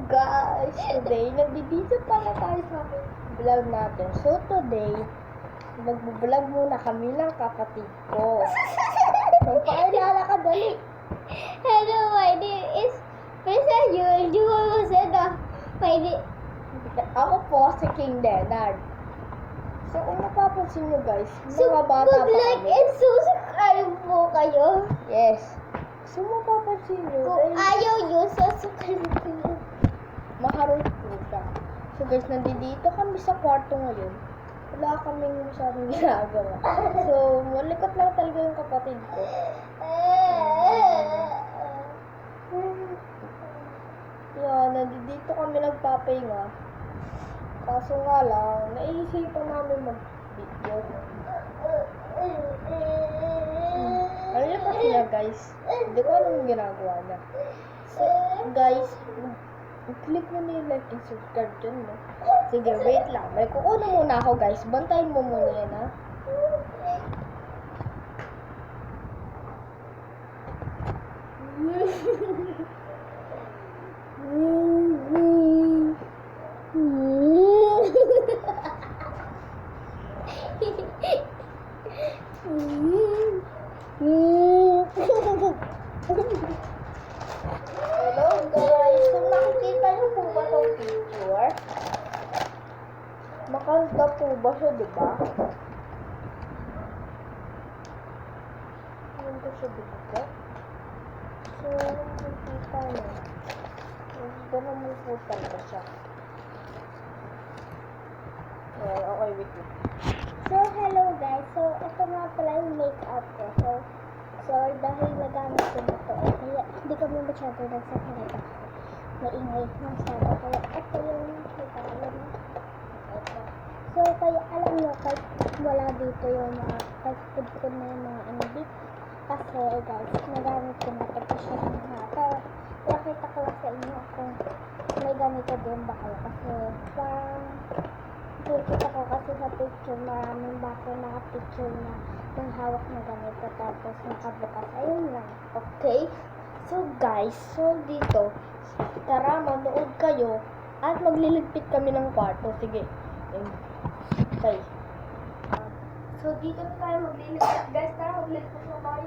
guys, today nandito pala tayo sa vlog natin. So today, mag-vlog muna kami ng kapatid ko. So pakilala ka dali. Hello, my name is Mr. Yul. You will say my name. Ako po si King Leonard. So kung napapansin nyo guys, mga bata pa mag-like kami. and subscribe po kayo. Yes. So mapapansin nyo, Kung ayaw nyo, subscribe kayo. maharot po siya. So guys, nandito kami sa kwarto ngayon. Wala kaming masyadong ginagawa. So, malikot lang talaga yung kapatid ko. Yan, nandito kami nagpapahinga. Kaso nga lang, naisipan namin mag-video. Ano yun kasi niya guys? Hindi ko alam yung ginagawa niya. So, guys, click mo na yung like and subscribe dyan, no? Sige, wait lang. May kukuha muna ako, guys. Bantayin mo muna yan, ha? Hello guys, kung nakikita niyo po ba itong picture? Makanta po ba siya, diba? Ayan ko siya dito. So, nakikita niyo. Ito naman po talaga siya. Ayan, okay, wait. So, hello guys. So, ito nga pala yung makeup ko. So, dahil nagamit ko na ito, kaya hindi kami masyado nagsasalita. Maingay masyado. Kaya ito yung regalo na ito. So, kaya alam nyo, kahit wala dito yung mga, kahit food ko na yung mga ano dito. Kasi guys, nagamit ko na ito siya ng hata. Nakita ko lang sa inyo kung may ganito din ba kayo. Kasi parang nakikita ko kasi sa picture, maraming bako naka-picture na yung hawak na ganito tapos nakabukas. Ayun lang. Okay? So guys, so dito, tara manood kayo at magliligpit kami ng kwarto. Sige. Okay. So dito na tayo magliligpit. Guys, tara magliligpit na tayo.